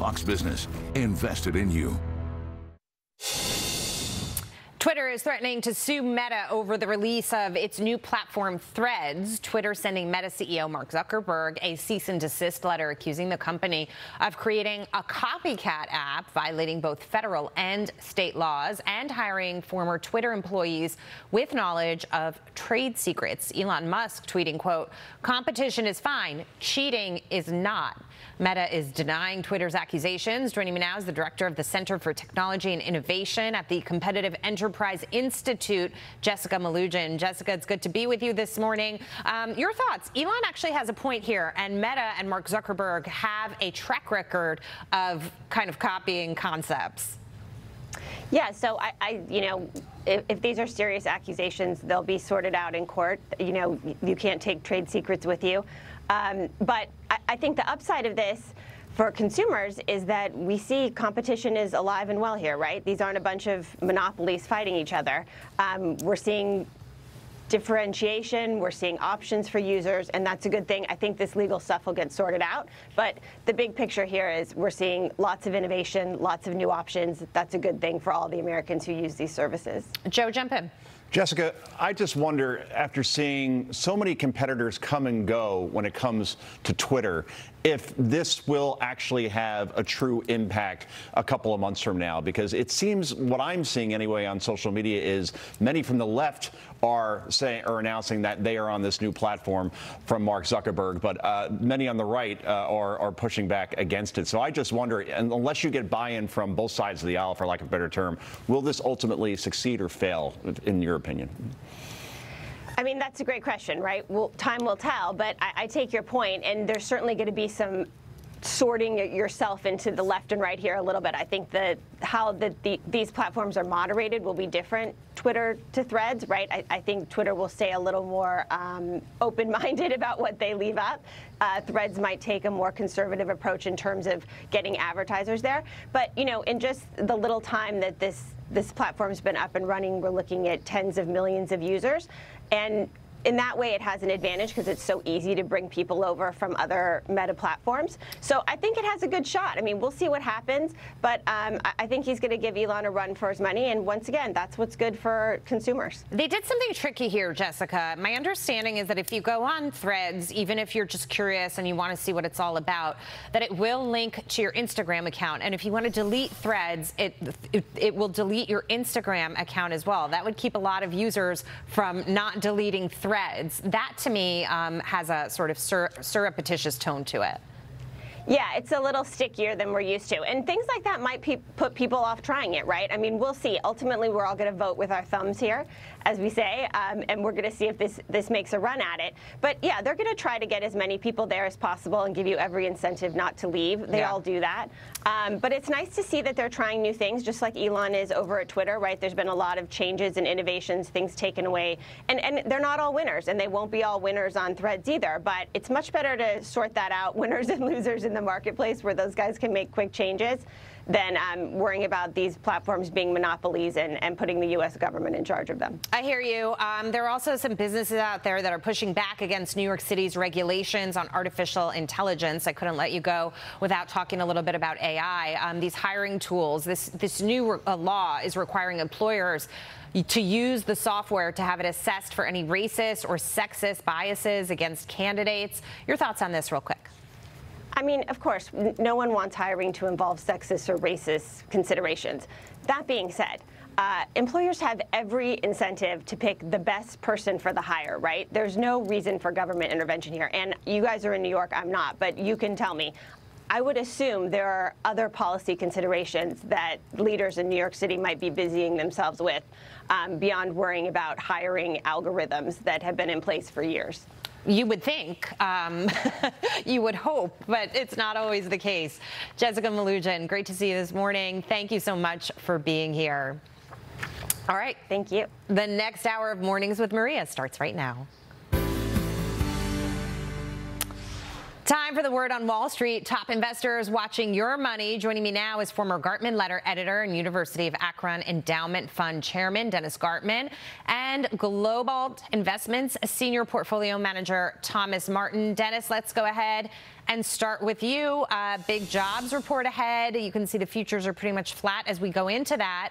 Fox Business. Invested in you. Twitter is threatening to sue Meta over the release of its new platform Threads. Twitter sending Meta CEO Mark Zuckerberg a cease and desist letter accusing the company of creating a copycat app, violating both federal and state laws, and hiring former Twitter employees with knowledge of trade secrets. Elon Musk tweeting, quote, "Competition is fine, cheating is not." Meta is denying Twitter's accusations. Joining me now is the director of the Center for Technology and Innovation at the Competitive Enterprise Institute, Jessica Melugin. Jessica, it's good to be with you this morning. Your thoughts? Elon actually has a point here, and Meta and Mark Zuckerberg have a track record of kind of copying concepts. Yeah, so if these are serious accusations, they'll be sorted out in court. You know, you can't take trade secrets with you. But I think the upside of this for consumers is that we see competition is alive and well here, right? These aren't a bunch of monopolies fighting each other. We're seeing differentiation, we're seeing options for users, and that's a good thing. I think this legal stuff will get sorted out, but the big picture here is we're seeing lots of innovation, lots of new options. That's a good thing for all the Americans who use these services. Joe, jump in. Jessica, I just wonder, after seeing so many competitors come and go when it comes to Twitter, if this will actually have a true impact a couple of months from now, because it seems, what I'm seeing anyway on social media, is many from the left are announcing that they are on this new platform from Mark Zuckerberg, but many on the right are pushing back against it. So I just wonder, unless you get buy-in from both sides of the aisle, for lack of a better term, will this ultimately succeed or fail, in your opinion? I mean, that's a great question, right? Well, time will tell, but I take your point, and there's certainly going to be some sorting yourself into the left and right here a little bit. I think that how these platforms are moderated will be different, Twitter to Threads, right? I think Twitter will stay a little more open-minded about what they leave up. Threads might take a more conservative approach in terms of getting advertisers there. But, you know, in just the little time that this platform's been up and running, we're looking at tens of millions of users. And in that way, it has an advantage because it's so easy to bring people over from other Meta platforms. So I think it has a good shot. I mean, we'll see what happens, but I think he's going to give Elon a run for his money. And once again, that's what's good for consumers. They did something tricky here, Jessica. My understanding is that if you go on Threads, even if you're just curious and you want to see what it's all about, that it will link to your Instagram account. And if you want to delete Threads, it will delete your Instagram account as well. That would keep a lot of users from not deleting Threads. That, to me, has a sort of surreptitious tone to it. Yeah, it's a little stickier than we're used to. And things like that might put people off trying it, right? I mean, we'll see. Ultimately, we're all going to vote with our thumbs here, as we say, and we're going to see if this makes a run at it. But, yeah, they're going to try to get as many people there as possible and give you every incentive not to leave. They all do that. But it's nice to see that they're trying new things, just like Elon is over at Twitter, right? There's been a lot of changes and innovations, things taken away. And they're not all winners, and they won't be all winners on Threads either. But it's much better to sort that out, winners and losers in the marketplace, where those guys can make quick changes, than worrying about these platforms being monopolies and putting the U.S. government in charge of them. I hear you. There are also some businesses out there that are pushing back against New York City's regulations on artificial intelligence. I couldn't let you go without talking a little bit about AI. These hiring tools, this new law is requiring employers to use the software to have it assessed for any racist or sexist biases against candidates. Your thoughts on this real quick? I mean, of course, no one wants hiring to involve sexist or racist considerations. That being said, employers have every incentive to pick the best person for the hire, right? There's no reason for government intervention here. And you guys are in New York, I'm not, but you can tell me. I would assume there are other policy considerations that leaders in New York City might be busying themselves with beyond worrying about hiring algorithms that have been in place for years. You would think, you would hope, but it's not always the case. Jessica Melugin, great to see you this morning. Thank you so much for being here. All right. Thank you. The next hour of Mornings with Maria starts right now. Time for the word on Wall Street. Top investors watching your money. Joining me now is former Gartman letter editor and University of Akron Endowment Fund chairman Dennis Gartman and Global Investments senior portfolio manager Thomas Martin. Dennis, let's go ahead and start with you. Big jobs report ahead. You can see the futures are pretty much flat as we go into that.